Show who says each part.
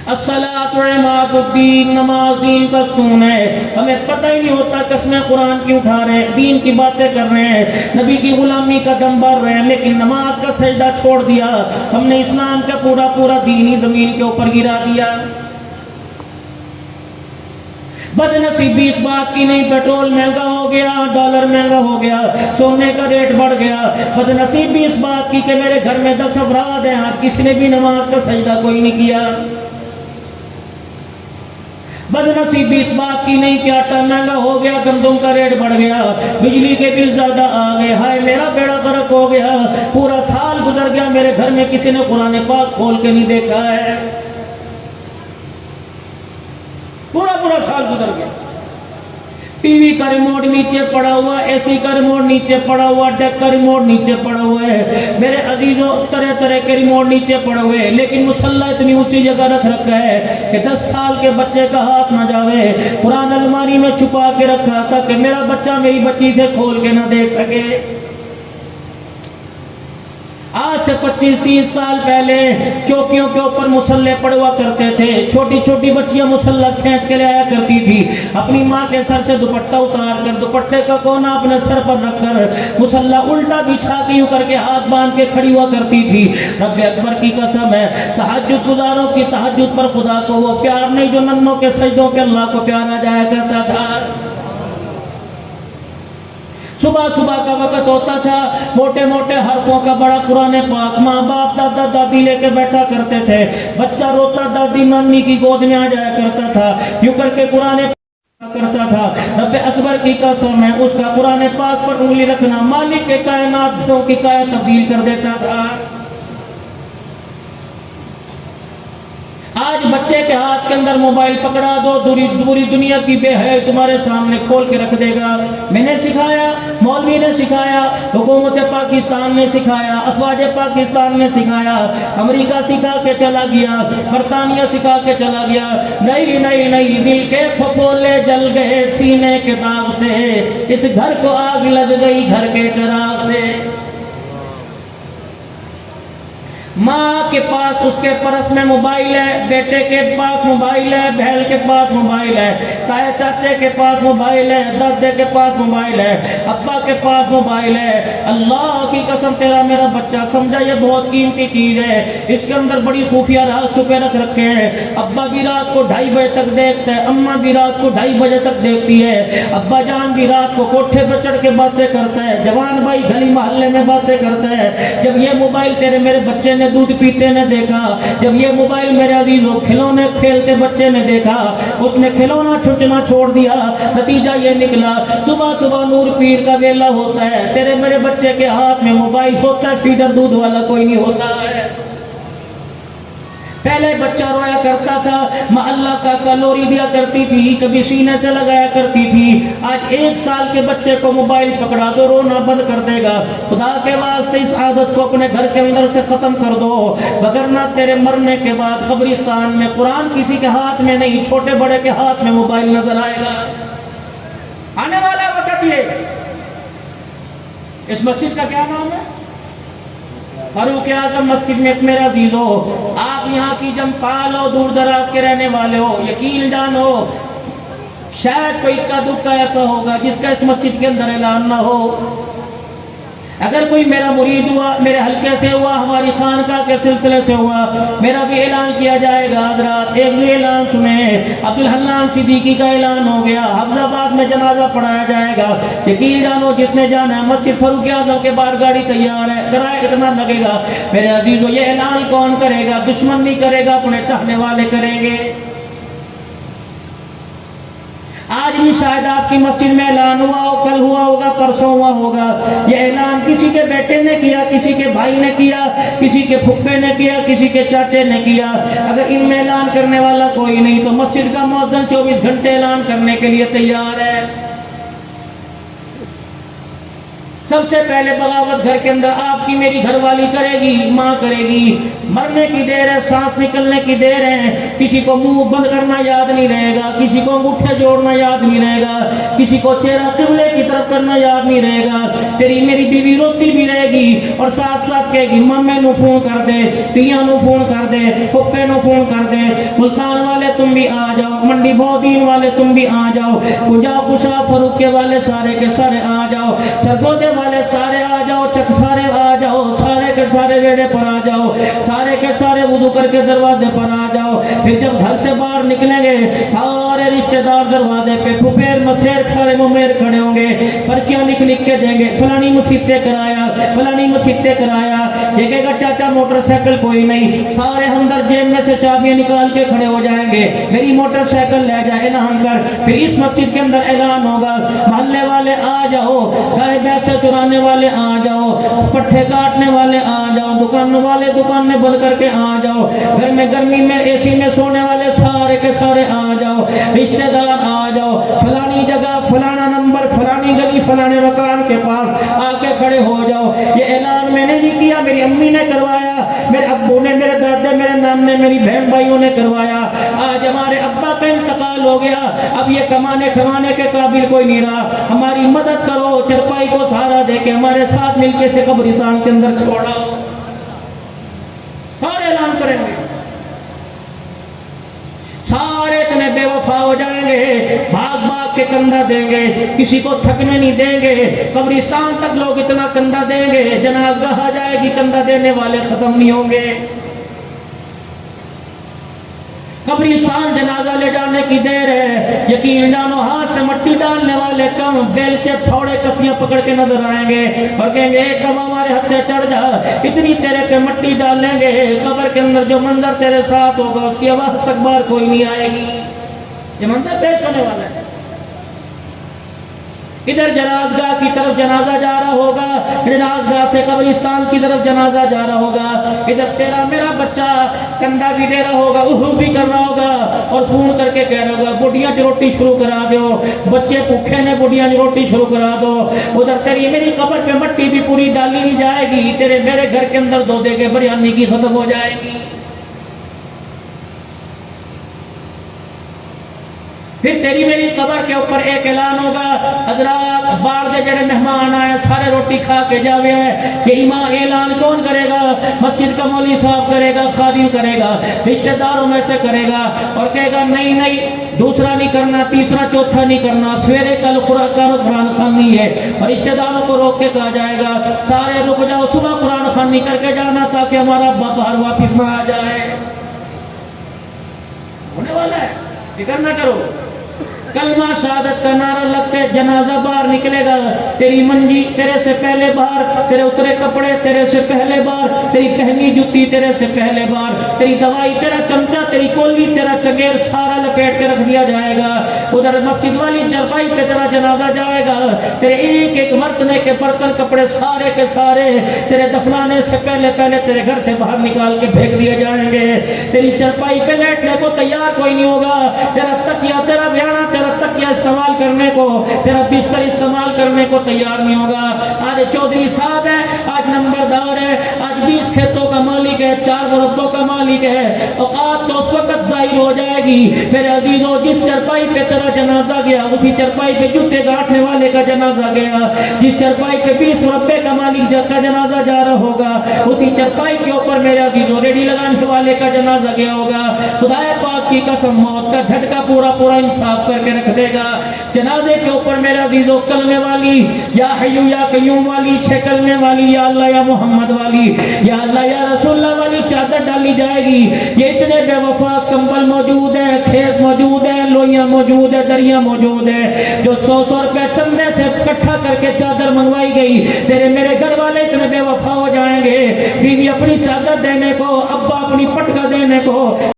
Speaker 1: الصلاۃ عماد الدین، نماز دین کا ستون ہے. ہمیں پتہ ہی نہیں ہوتا قسمیں قرآن کی اٹھا رہے ہیں، دین کی باتیں کر رہے ہیں، نبی کی غلامی کا دم بھر رہے ہیں، لیکن نماز کا سجدہ چھوڑ دیا. ہم نے اسلام کا پورا پورا دین ہی زمین کے اوپر گرا دیا. بد نصیبی اس بات کی نہیں، پیٹرول مہنگا ہو گیا، ڈالر مہنگا ہو گیا، سونے کا ریٹ بڑھ گیا. بد نصیبی اس بات کی کہ میرے گھر میں 10 افراد ہیں، آج کسی نے بھی نماز کا سجدہ کوئی نہیں کیا. بد نصیبی اس بات کی نہیں کہ آٹا مہنگا ہو گیا، گندم کا ریٹ بڑھ گیا، بجلی کے بل زیادہ آ گئے، ہائے میرا بیڑا غرق ہو گیا. پورا سال گزر گیا، میرے گھر میں کسی نے قرآن پاک کھول کے نہیں دیکھا ہے. پورا سال گزر گیا. ٹی وی کا ریموٹ نیچے پڑا ہوا، اے سی کا ریموٹ نیچے پڑا ہوا، ڈیک کا ریموٹ نیچے پڑا ہوا ہے. میرے عزیزوں طرح طرح کے ریموٹ نیچے پڑے ہوئے ہیں، لیکن مصلی اتنی اونچی جگہ رکھ رکھا ہے کہ 10 سال کے بچے کا ہاتھ نہ جاوے. قرآن الماری میں چھپا کے رکھا تھا کہ میرا بچہ میری بچی سے کھول کے نہ دیکھ سکے. آج سے 25-30 سال پہلے چوکیوں کے اوپر مصلے پڑوا کرتے تھے. چھوٹی چھوٹی بچیاں مصلہ کھینچ کے لے آیا کرتی تھی، اپنی ماں کے سر سے دوپٹہ اتار کر دوپٹے کا کونا اپنے سر پر رکھ کر مصلہ الٹا بچھا کے یوں کر کے ہاتھ باندھ کے کھڑی ہوا کرتی تھی. رب اکبر کی قسم ہے، تہجد گزاروں کی تہجد پر خدا کو وہ پیار نہیں جو ننوں کے سجدوں پہ اللہ کو پیار آ جایا کرتا تھا. صبح صبح کا وقت ہوتا تھا، موٹے موٹے حرفوں کا بڑا قرآن پاک ماں باپ دادا دادی لے کے بیٹھا کرتے تھے. بچہ روتا دادی نانی کی گود میں آ جایا کرتا تھا، یوں کر کے قرآن کرتا تھا. رب اکبر کی قسم ہے، اس کا قرآن پاک پر انگلی رکھنا مالک کے کائنات کی کائنات تبدیل کر دیتا تھا. آج بچے کے ہاتھ کے اندر موبائل پکڑا دو، پوری دنیا کی بے حیائی تمہارے سامنے کھول کے رکھ دے گا. میں نے سکھایا، مولوی نے سکھایا، حکومت پاکستان نے سکھایا، افواج پاکستان نے سکھایا، امریکہ سکھا کے چلا گیا، برطانیہ سکھا کے چلا گیا. نئی نئی نئی دل کے پھپھولے جل گئے سینے کے داغ سے، اس گھر کو آگ لگ گئی گھر کے چراغ سے. ماں کے پاس اس کے پرس میں موبائل ہے، بیٹے کے پاس موبائل ہے، بہن کے پاس موبائل ہے، تایا چاچے کے پاس موبائل ہے، دادے کے پاس موبائل ہے، ابا کے پاس موبائل ہے. اللہ کی قسم تیرا میرا بچہ سمجھا یہ بہت قیمتی چیز ہے، اس کے اندر بڑی خفیہ راز چھپے رکھ رکھے ہیں. ابا بھی رات کو 2:30 بجے تک دیکھتا ہے، اماں بھی رات کو 2:30 بجے تک دیکھتی ہے، ابا جان بھی رات کو کوٹھے پہ چڑھ کے باتیں کرتا ہے، جوان بھائی گلی محلے میں باتیں کرتا ہے. جب یہ موبائل تیرے میرے بچے نے دودھ پیتے نے دیکھا، جب یہ موبائل میرے عزیزوں کھلونے کھیلتے بچے نے دیکھا، اس نے کھلونا چھٹنا چھوڑ دیا. نتیجہ یہ نکلا صبح صبح نور پیر کا ویلا ہوتا ہے، تیرے میرے بچے کے ہاتھ میں موبائل ہوتا ہے، فیڈر دودھ والا کوئی نہیں ہوتا ہے. پہلے بچہ رویا کرتا تھا، ماں اللہ کا کلوری دیا کرتی تھی، کبھی سینے سے لگایا کرتی تھی. آج 1 سال کے بچے کو موبائل پکڑا دو رونا بند کر دے گا. خدا کے واسطے اس عادت کو اپنے گھر کے اندر سے ختم کر دو، وگرنہ تیرے مرنے کے بعد قبرستان میں قرآن کسی کے ہاتھ میں نہیں، چھوٹے بڑے کے ہاتھ میں موبائل نظر آئے گا. آنے والا وقت یہ. اس مسجد کا کیا نام ہے؟ فاروق اعظم مسجد میں. میرا عزیزو، آپ یہاں کی جمپال ہو، دور دراز کے رہنے والے ہو، یقین جانو شاید کوئی اکا دکا ایسا ہوگا جس کا اس مسجد کے اندر اعلان نہ ہو. اگر کوئی میرا مرید ہوا، میرے حلقے سے ہوا، ہماری خانقاہ کے سلسلے سے ہوا، میرا بھی اعلان کیا جائے گا. حضرات ایک بھی اعلان سنیں، عبدالحنان صدیقی کا اعلان ہو گیا، حفظ آباد میں جنازہ پڑھایا جائے گا. یقین جانو جس نے جانا ہے مسجد فاروق اعظم کے باہر گاڑی تیار ہے، کرایہ کتنا لگے گا؟ میرے عزیزو یہ اعلان کون کرے گا؟ دشمن نہیں کرے گا، اپنے چاہنے والے کریں گے. آج بھی شاید آپ کی مسجد میں اعلان ہوا ہو، کل ہوا ہوگا، پرسوں ہوا ہوگا. یہ اعلان کسی کے بیٹے نے کیا، کسی کے بھائی نے کیا، کسی کے پھپھے نے کیا، کسی کے چاچے نے کیا. اگر ان میں اعلان کرنے والا کوئی نہیں تو مسجد کا مؤذن 24 گھنٹے اعلان کرنے کے لیے تیار ہے. سب سے پہلے بغاوت گھر کے اندر آپ کی میری گھر والی کرے گی، ماں کرے گی. مرنے کی دیر ہے، سانس نکلنے کی دیر ہے. کسی کو منہ بند کرنا یاد نہیں رہے گا، کسی کو انگوٹھے جوڑنا یاد نہیں رہے گا، کسی کو چہرہ قبلے کی طرف کرنا یاد نہیں رہے گا. تیری میری بیوی روتی بھی رہے گی اور ساتھ ساتھ کہے گی مامے نو فون کر دے، تیاں نو فون کر دے، پھپھے نو فون کر دیں، ملتان والے تم بھی آ جاؤ، منڈی بہودین والے تم بھی آ جاؤ، کجا کشا فروکے والے سارے کے سارے آ جاؤ، سرگودے والے سارے آ جاؤ، چک سارے آ جاؤ، سارے کے سارے ویڑے پر آ جاؤ، سارے کے سارے وضو کر کے دروازے پر آ جاؤ۔ پھر جب گھر سے باہر نکلیں گے سارے رشتہ دار دروازے پہ پھپھیر مسیر کھڑے ممیر کھڑے ہوں گے، پرچیاں لکھ کے دیں گے، فلانی مصیبتیں کرایا، فلانی مصیبتیں کرایا۔ یہ کہے گا چاچا موٹر سائیکل کوئی نہیں، سارے ہمدرد جیب میں سے چابیاں نکال کے کھڑے ہو جائیں گے، میری موٹر سائیکل لے جا اعلان کر۔ پھر اس مسجد کے اندر اعلان ہوگا، محلے والے آ جاؤ، گائے بھینس چرانے والے آ جاؤ، پٹھے کاٹنے والے آ جاؤ، دکان والے دکانیں بند کر کے آ جاؤ، گھر میں گرمی میں اے سی میں سونے والے سارے کے سارے آ جاؤ، رشتہ دار آ جاؤ، فلانی جگہ فلانا نمبر فلانی گلی فلانے مکان کے پاس آ کے کھڑے ہو جاؤ۔ یہ اعلان میں نے نہیں کیا، میری امی نے کروایا، میرے ابو نے، میرے دادے، میرے نام نے، میری بہن بھائیوں نے کروایا۔ آج ہمارے ابا کا انتقال ہو گیا، اب یہ کمانے کے قابل کوئی نہیں رہا، ہماری مدد کرو، چرپائی کو سہارا دے کے ہمارے ساتھ مل کے اسے قبرستان کے اندر چھوڑاؤ۔ سارے اعلان کریں گے، سارے اتنے بے وفا ہو جائیں گے، بھاگ بھاگ کے کندھا دیں گے، کسی کو تھکنے نہیں دیں گے، قبرستان تک لوگ اتنا کندھا دیں گے، جنازہ آ جائے گی کندھا دینے والے ختم نہیں ہوں گے۔ قبرستان جنازہ لے جانے کی دیر ہے، یقین جانو ہاتھ سے مٹی ڈالنے والے کم، بیلچے پھوڑے کسیاں پکڑ کے نظر آئیں گے اور کہیں گے ایک دم ہمارے ہتھے چڑھ جا، اتنی تیرے پہ مٹی ڈالیں گے، قبر کے اندر جو منظر تیرے ساتھ ہوگا اس کی آواز تک بار کوئی نہیں آئے گی۔ یہ منظر پیش ہونے والا ہے۔ ادھر جنازگاہ کی طرف جنازہ جا رہا ہوگا، جنازگاہ سے قبرستان کی طرف جنازہ جا رہا ہوگا، ادھر تیرا میرا بچہ کندھا بھی دے رہا ہوگا، اوہو بھی کر رہا ہوگا اور فون کر کے کہہ رہا ہوگا بڑھیاں کی روٹی شروع کرا دو، بچے بھوکے نے بڑھیاں کی روٹی شروع کرا دو۔ ادھر تیری میری قبر پہ مٹی بھی پوری ڈالی نہیں جائے گی، تیرے میرے گھر کے اندر دو دے کے بریانی کی ختم ہو جائے گی۔ پھر تیری میری قبر کے اوپر ایک اعلان ہوگا، حضرات باہر دے جڑے مہمان آئے سارے روٹی کھا کے جاوے ہیں۔ یہ ایمان اعلان کون کرے گا؟ مسجد کا مولوی صاحب کرے گا، خادم کرے گا، رشتہ داروں میں سے کرے گا اور کہے گا نہیں نہیں دوسرا نہیں کرنا، تیسرا چوتھا نہیں کرنا، سویرے کل قرآن خوانی ہے، اور رشتہ داروں کو روک کے کہا جائے گا سارے رک جاؤ، صبح قرآن خوانی کر کے جانا تاکہ ہمارا باہر واپس نہ آ جائے۔ ہونے والا ہے، فکر نہ کرو۔ کلمہ شہادت کا نعرہ لگ کے جنازہ باہر نکلے گا، تیری منجی تیرے سے پہلے باہر، تیرے اترے کپڑے تیرے سے پہلے باہر، تیری پہنی جوتی تیرے سے پہلے باہر، تیری دوائی تیرا چمچہ تیری کولی تیرا چگیر سارا لپیٹ کے رکھ دیا جائے گا۔ ادھر مسجد والی چرپائی پہ تیرا جنازہ جائے گا، تیرے ایک ایک مرتنے کے برتن کپڑے سارے کے سارے تیرے دفنانے سے پہلے تیرے گھر سے باہر نکال کے پھینک دیے جائیں گے۔ تیری چرپائی پہ لیٹنے کو تیار کوئی نہیں ہوگا، تیرا تکیہ تیرا بیانہ تیرا تکیہ استعمال کرنے کو، تیرا بستر استعمال کرنے کو تیار نہیں ہوگا۔ آج چودھری صاحب ہے، آج نمبردار ہے، آج 20 کھیتوں کا مالک ہے، 4 مربوں کا مالک ہے، اوقات تو اس وقت ظاہر ہو جائے گی۔ میرے عزیزوں جس چرپائی پہ تیرا جنازہ گیا اسی چرپائی پہ جوتے گاٹنے والے کا جنازہ گیا، جس چرپائی پہ 20 مربے کا مالک کا جنازہ جا رہا ہوگا اسی چرپائی کے اوپر میرے عزیزوں ریڈی لگانے والے کا جنازہ گیا ہوگا۔ خدا پاک کی قسم موت کا جھٹکا پورا انصاف کر کے رکھ دے گا۔ جنازے کے اوپر میرے عزیزوں کلمے والی یا حیو یا قیوم والی 6 کلمے والی یا اللہ یا محمد والی یا اللہ یا رسول اللہ والی چادر ڈالی جائے گی۔ یہ اتنے بے وفا کمبل موجود ہیں، خیز موجود ہیں، لوئیاں موجود ہیں، دریاں موجود ہیں، جو 100 روپے چندے سے اکٹھا کر کے چادر منگوائی گئی۔ تیرے میرے گھر والے اتنے بے وفا ہو جائیں گے، بیوی اپنی چادر دینے کو، ابا اپنی پٹکا دینے کو